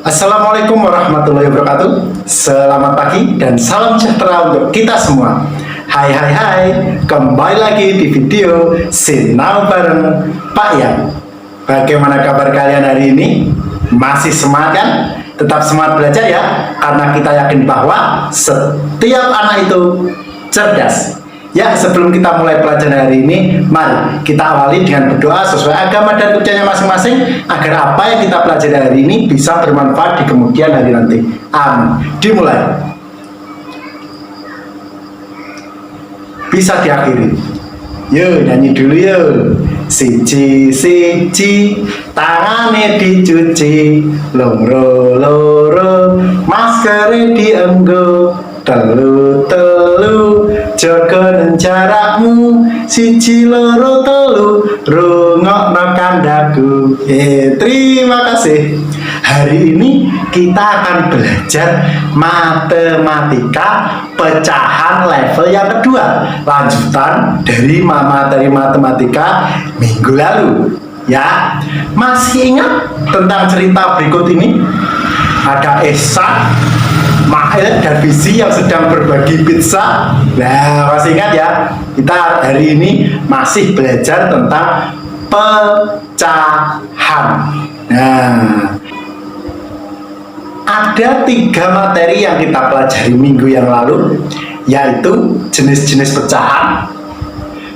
Assalamualaikum warahmatullahi wabarakatuh. Selamat pagi dan salam sejahtera untuk kita semua. Hai, kembali lagi di video Sinau bareng Pak Yang. Bagaimana kabar kalian hari ini? Masih semangat kan? Tetap semangat belajar ya, karena kita yakin bahwa setiap anak itu cerdas. Ya, sebelum kita mulai pelajaran hari ini, mari kita awali dengan berdoa sesuai agama dan budayanya masing-masing, agar apa yang kita pelajari hari ini bisa bermanfaat di kemudian hari nanti. Amin. Dimulai. Bisa diakhiri. Yuk, nyanyi dulu yuk. Siji, tangane dicuci, loro, maskere dienggo, telu, jaga jarakmu, siji loro telu, rungokno kandaku. Terima kasih. Hari ini kita akan belajar matematika pecahan level yang kedua, lanjutan dari materi matematika minggu lalu. Ya, masih ingat tentang cerita berikut ini? Ada Esa, Mail, dan Visi yang sedang berbagi pizza. Nah, masih ingat ya? Kita hari ini masih belajar tentang pecahan. Nah, ada 3 materi yang kita pelajari minggu yang lalu, yaitu jenis-jenis pecahan,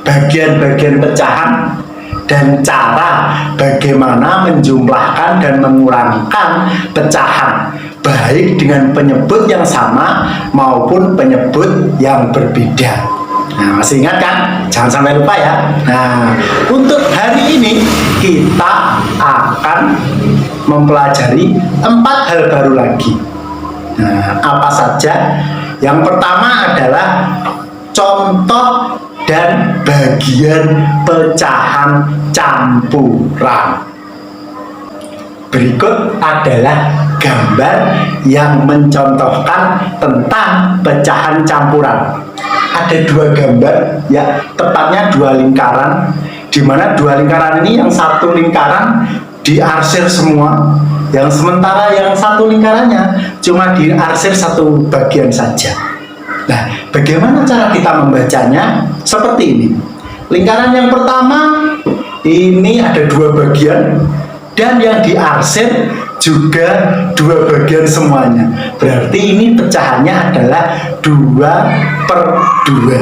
bagian-bagian pecahan, dan cara bagaimana menjumlahkan dan mengurangikan pecahan, baik dengan penyebut yang sama maupun penyebut yang berbeda. Nah, masih ingat kan? Jangan sampai lupa ya. Nah, untuk hari ini kita akan mempelajari 4 hal baru lagi. Nah, apa saja? Yang pertama adalah contoh dan bagian pecahan campuran. Berikut adalah gambar yang mencontohkan tentang pecahan campuran. Ada 2 gambar, ya, tepatnya 2 lingkaran, di mana 2 lingkaran ini yang satu lingkaran diarsir semua, yang sementara yang satu lingkarannya cuma diarsir satu bagian saja. Nah, bagaimana cara kita membacanya? Seperti ini. Lingkaran yang pertama ini ada 2 bagian, dan yang diarsir juga 2 bagian semuanya. Berarti ini pecahannya adalah 2/2.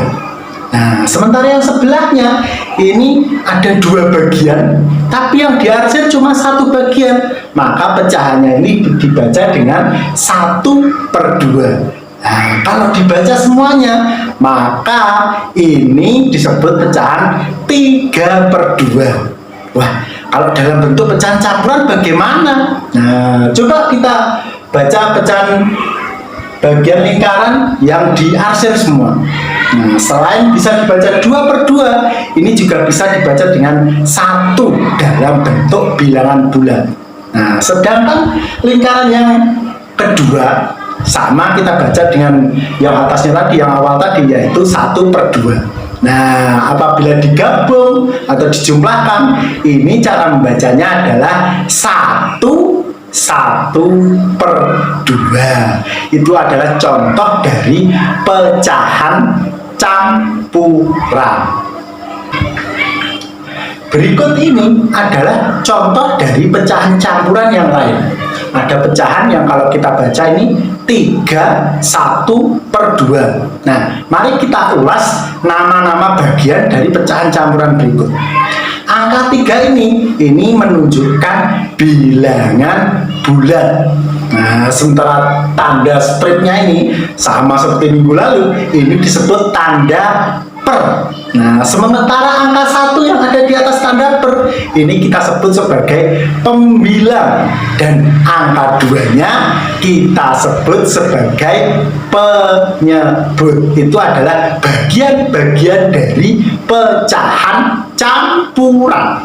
Nah, sementara yang sebelahnya ini ada 2 bagian, tapi yang diarsir cuma 1 bagian. Maka pecahannya ini dibaca dengan 1/2. Nah, kalau dibaca semuanya, maka ini disebut pecahan 3/2. Wah, kalau dalam bentuk pecahan campuran bagaimana? Nah, coba kita baca pecahan bagian lingkaran yang diarsir semua. Nah, selain bisa dibaca 2/2, ini juga bisa dibaca dengan 1 dalam bentuk bilangan bulat. Nah, sedangkan lingkaran yang kedua sama kita baca dengan yang atasnya tadi, yang awal tadi, yaitu 1/2. Nah, apabila digabung atau dijumlahkan, ini cara membacanya adalah 1/2. Itu adalah contoh dari pecahan campuran. Berikut ini adalah contoh dari pecahan campuran yang lain. Ada pecahan yang kalau kita baca ini 1/2. Nah, mari kita ulas nama-nama bagian dari pecahan campuran berikut. Angka 3 ini menunjukkan bilangan bulat. Nah, sementara tanda stripnya ini sama seperti minggu lalu, ini disebut tanda per. Nah, sementara angka 1 yang ada di atas tanda per ini kita sebut sebagai pembilang, dan angka 2-nya kita sebut sebagai penyebut. Itu adalah bagian-bagian dari pecahan campuran.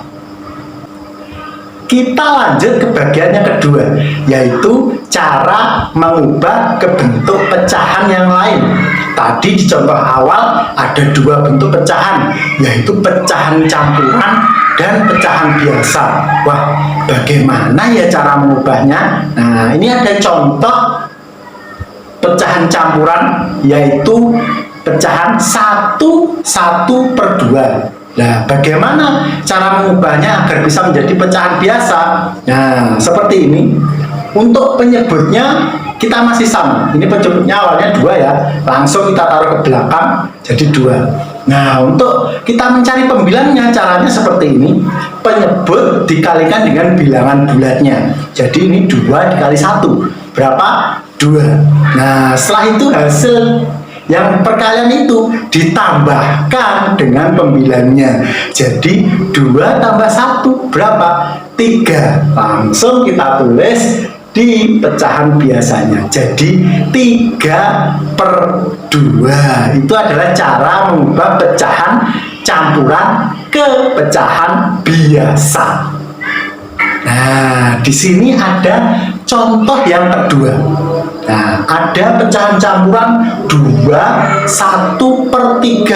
Kita lanjut ke bagian yang kedua, yaitu cara mengubah ke bentuk pecahan yang lain. Tadi di contoh awal ada 2 bentuk pecahan, yaitu pecahan campuran dan pecahan biasa. Wah, bagaimana ya cara mengubahnya? Nah, ini ada contoh pecahan campuran, yaitu pecahan 1/2. Nah, bagaimana cara mengubahnya agar bisa menjadi pecahan biasa? Nah, seperti ini. Untuk penyebutnya kita masih sama. Ini penyebutnya awalnya 2 ya, langsung kita taruh ke belakang jadi 2. Nah, untuk kita mencari pembilangnya caranya seperti ini. Penyebut dikalikan dengan bilangan bulatnya. Jadi ini 2 dikali 1. Berapa? 2. Nah, setelah itu hasil yang perkalian itu ditambahkan dengan pembilangnya. Jadi 2 tambah 1 berapa? 3. Langsung kita tulis di pecahan biasanya. Jadi 3/2. Itu adalah cara mengubah pecahan campuran ke pecahan biasa. Nah, di sini ada contoh yang kedua. Nah, ada pecahan campuran 1/3.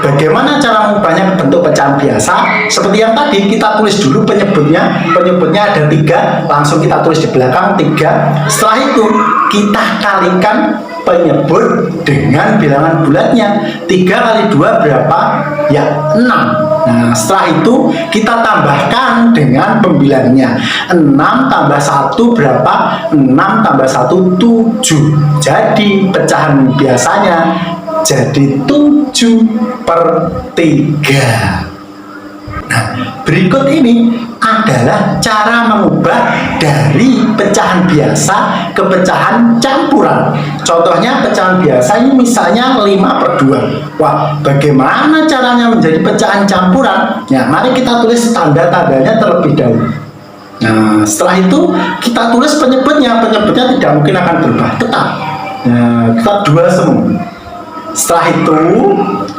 Bagaimana cara mengubahnya ke bentuk pecahan biasa? Seperti yang tadi, kita tulis dulu penyebutnya. Penyebutnya ada 3, langsung kita tulis di belakang 3. Setelah itu, kita kalikan penyebut dengan bilangan bulatnya. 3 kali 2 berapa? Ya, 6. Nah, setelah itu kita tambahkan dengan pembilangnya. 6 tambah 1 berapa? 6 tambah 1, 7. Jadi pecahan biasanya jadi 7/3. Nah, berikut ini adalah cara mengubah dari pecahan biasa ke pecahan campuran. Contohnya pecahan biasa ini misalnya 5/2. Wah, bagaimana caranya menjadi pecahan campuran? Ya, mari kita tulis tanda-tandanya terlebih dahulu. Nah, setelah itu kita tulis penyebutnya. Penyebutnya tidak mungkin akan berubah, tetap. Nah, kita 2 semua. Setelah itu,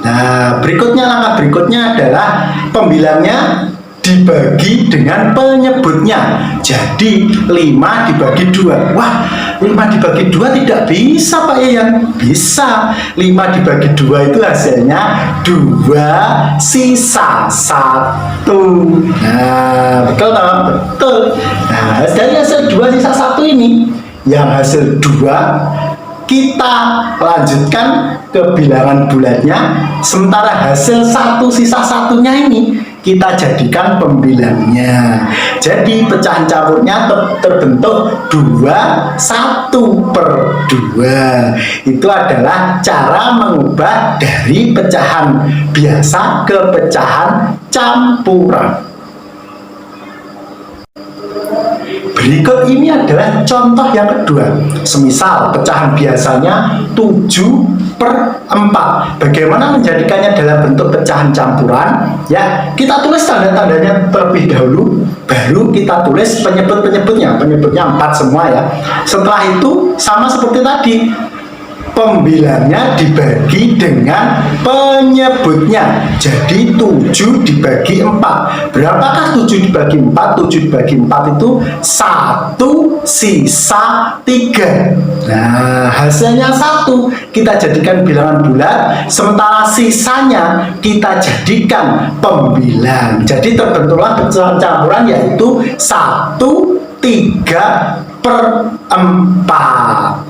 nah berikutnya, langkah berikutnya adalah pembilangnya dibagi dengan penyebutnya. Jadi 5 dibagi 2. Wah, 5 dibagi 2 tidak bisa Pak Yayan. Bisa. 5 dibagi 2 itu hasilnya 2 sisa 1. Nah, betul tak? Betul. Nah, dari hasil 2 sisa 1 ini, yang hasil 2 kita lanjutkan ke bilangan bulatnya, sementara hasil 1 sisa 1-nya ini kita jadikan pembilangnya. Jadi pecahan campurnya terbentuk 1/2. Itu adalah cara mengubah dari pecahan biasa ke pecahan campuran. Berikut ini adalah contoh yang kedua. Semisal pecahan biasanya 7/4. Bagaimana menjadikannya dalam bentuk pecahan campuran? Ya, kita tulis tanda-tandanya terlebih dahulu, baru kita tulis penyebut-penyebutnya. Penyebutnya 4 semua ya. Setelah itu sama seperti tadi, pembilangnya dibagi dengan penyebutnya. Jadi 7 dibagi 4. Berapakah 7 dibagi 4? 7 dibagi 4 itu 1 sisa 3. Nah, hasilnya 1 kita jadikan bilangan bulat, sementara sisanya kita jadikan pembilang. Jadi terbentuklah pecahan campuran, yaitu 1/3.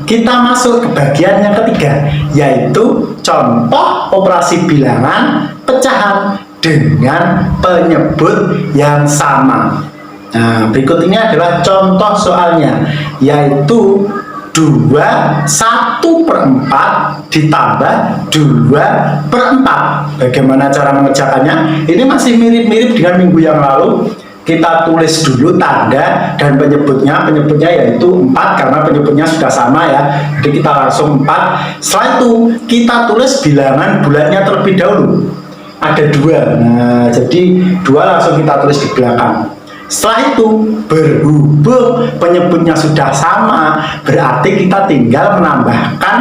Kita masuk ke bagian yang ketiga, yaitu contoh operasi bilangan pecahan dengan penyebut yang sama. Nah, berikut ini adalah contoh soalnya, yaitu 1/4 ditambah 2/4. Bagaimana cara mengerjakannya? Ini masih mirip-mirip dengan minggu yang lalu. Kita tulis dulu tanda dan penyebutnya. Penyebutnya yaitu 4 karena penyebutnya sudah sama ya. Jadi kita langsung 4. Setelah itu kita tulis bilangan bulatnya terlebih dahulu. Ada 2. Nah, jadi 2 langsung kita tulis di belakang. Setelah itu, berhubung penyebutnya sudah sama, berarti kita tinggal menambahkan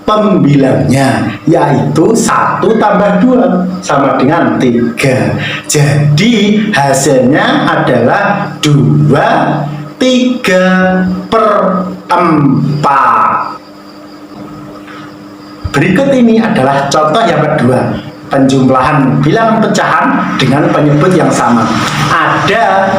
pembilangnya, yaitu 1 tambah 2 sama dengan 3. Jadi hasilnya adalah 2/3. Berikut ini adalah contoh yang kedua. penjumlahan bilangan pecahan dengan penyebut yang sama. Ada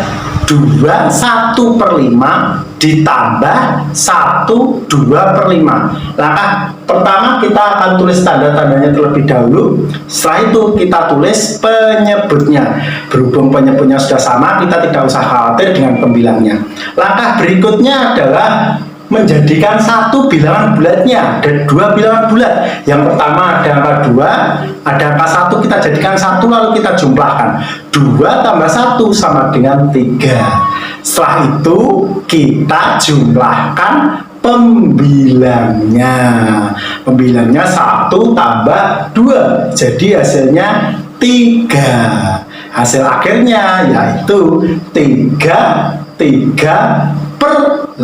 2 1/5 ditambah 1 2/5. Langkah pertama kita akan tulis tanda-tandanya terlebih dahulu. Setelah itu kita tulis penyebutnya. Berhubung penyebutnya sudah sama, kita tidak usah khawatir dengan pembilangnya. Langkah berikutnya adalah menjadikan satu bilangan bulatnya. Ada 2 bilangan bulat. Yang pertama ada angka 2, ada angka 1, kita jadikan 1 lalu kita jumlahkan. 2 tambah 1 sama dengan 3. Setelah itu kita jumlahkan pembilangnya. Pembilangnya 1 tambah 2, jadi hasilnya 3. Hasil akhirnya yaitu 3/5.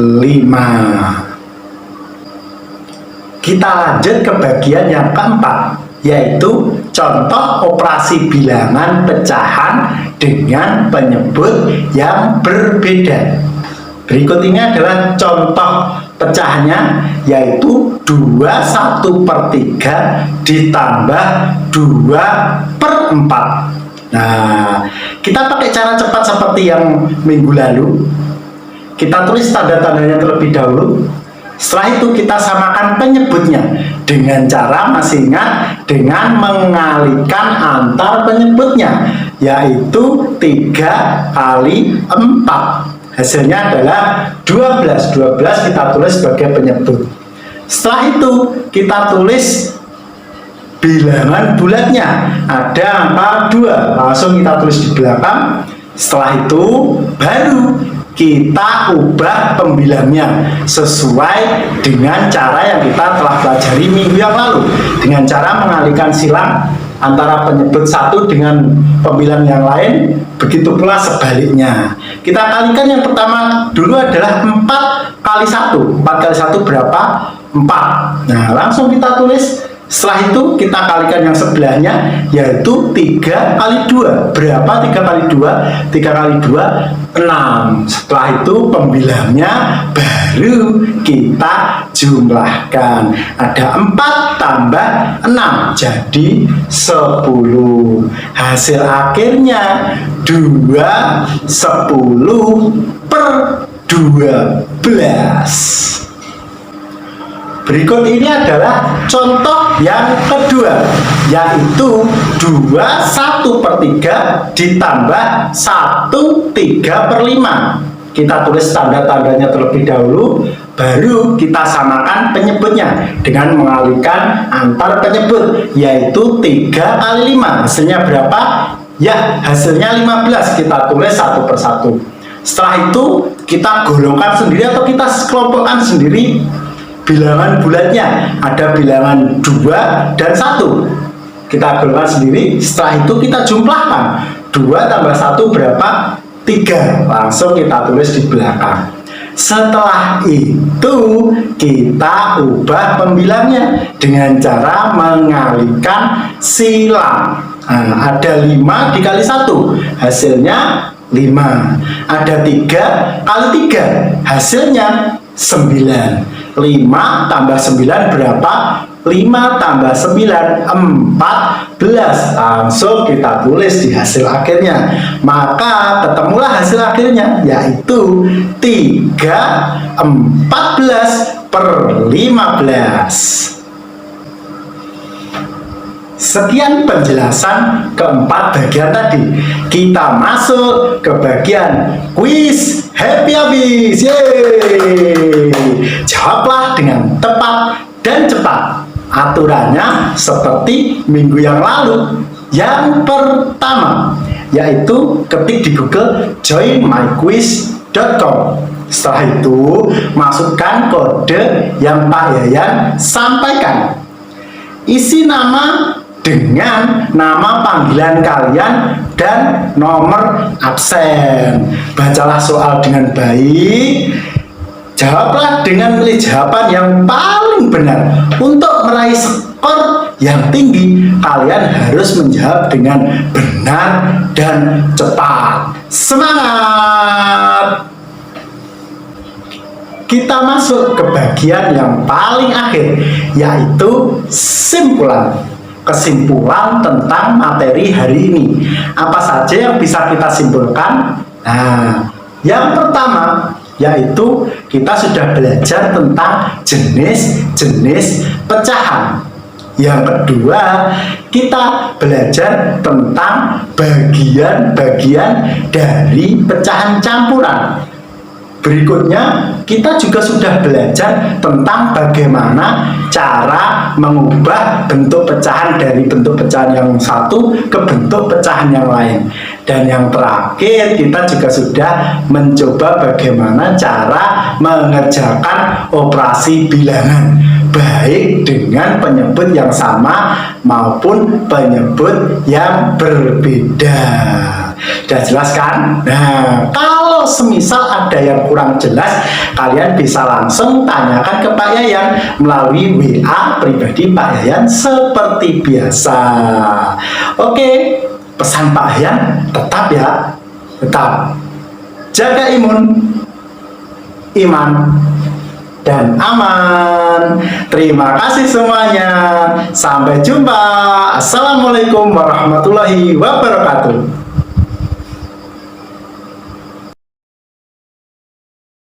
Kita lanjut ke bagian yang keempat, yaitu contoh operasi bilangan pecahan dengan penyebut yang berbeda. Berikut ini adalah contoh pecahannya, yaitu 2 1/3 ditambah 2/4. Nah, kita pakai cara cepat seperti yang minggu lalu. Kita tulis tanda-tandanya terlebih dahulu. Setelah itu kita samakan penyebutnya dengan cara masih ingat dengan mengalihkan antar penyebutnya, yaitu 3 kali 4. Hasilnya adalah 12. 12 kita tulis sebagai penyebut. Setelah itu kita tulis bilangan bulatnya. Ada angka 2, langsung kita tulis di belakang. Setelah itu baru kita ubah pembilangnya sesuai dengan cara yang kita telah pelajari minggu yang lalu, dengan cara mengalihkan silang antara penyebut satu dengan pembilang yang lain, begitu pula sebaliknya. Kita kalikan yang pertama dulu adalah 4 kali 1. 4 kali 1 berapa? 4. Nah, langsung kita tulis. Setelah itu kita kalikan yang sebelahnya, yaitu 3 kali 2. Berapa 3 kali 2? 3 kali 2, 6. Setelah itu pembilangnya baru kita jumlahkan. Ada 4 tambah 6, jadi 10. Hasil akhirnya 2 10/12. Berikut ini adalah contoh yang kedua, yaitu 2 1/3 ditambah 1 3/5. Kita tulis tanda-tandanya terlebih dahulu, baru kita samakan penyebutnya dengan mengalihkan antar penyebut, yaitu 3 kali 5. Hasilnya berapa? Ya, hasilnya 15. Kita tulis satu persatu. Setelah itu kita golongkan sendiri atau kita kelompokkan sendiri bilangan bulatnya. Ada bilangan 2 dan 1. Kita golongkan sendiri. Setelah itu kita jumlahkan. 2 tambah 1 berapa? 3. Langsung kita tulis di belakang. Setelah itu kita ubah pembilangnya dengan cara mengalihkan silang. Nah, ada 5 dikali 1, hasilnya 5. Ada 3 kali 3, hasilnya 9. 5 tambah 9 berapa? 5 tambah 9, 14. Langsung kita tulis di hasil akhirnya. Maka ketemulah hasil akhirnya, yaitu 3/14. Sekian penjelasan keempat bagian tadi. Kita masuk ke bagian kuis happy habis. Yeay! Jawablah dengan tepat dan cepat. Aturannya seperti minggu yang lalu. Yang pertama, yaitu ketik di Google joinmyquiz.com. Setelah itu masukkan kode yang Pak Yayan sampaikan. Isi nama dengan nama panggilan kalian dan nomor absen. Bacalah soal dengan baik. Jawablah dengan pilih jawaban yang paling benar. Untuk meraih skor yang tinggi, kalian harus menjawab dengan benar dan cepat. Semangat! Kita masuk ke bagian yang paling akhir, yaitu simpulan. kesimpulan tentang materi hari ini. Apa saja yang bisa kita simpulkan? Nah, yang pertama yaitu kita sudah belajar tentang jenis-jenis pecahan. Yang kedua, kita belajar tentang bagian-bagian dari pecahan campuran. Berikutnya, kita juga sudah belajar tentang bagaimana cara mengubah bentuk pecahan dari bentuk pecahan yang satu ke bentuk pecahan yang lain. Dan yang terakhir, kita juga sudah mencoba bagaimana cara mengerjakan operasi bilangan, baik dengan penyebut yang sama maupun penyebut yang berbeda. Sudah jelas kan? Nah, kalau semisal ada yang kurang jelas, kalian bisa langsung tanyakan ke Pak Yayan melalui WA pribadi Pak Yayan seperti biasa. Oke, pesan Pak Yayan tetap ya, tetap jaga iman, dan aman. Terima kasih semuanya. Sampai jumpa. Assalamualaikum warahmatullahi wabarakatuh.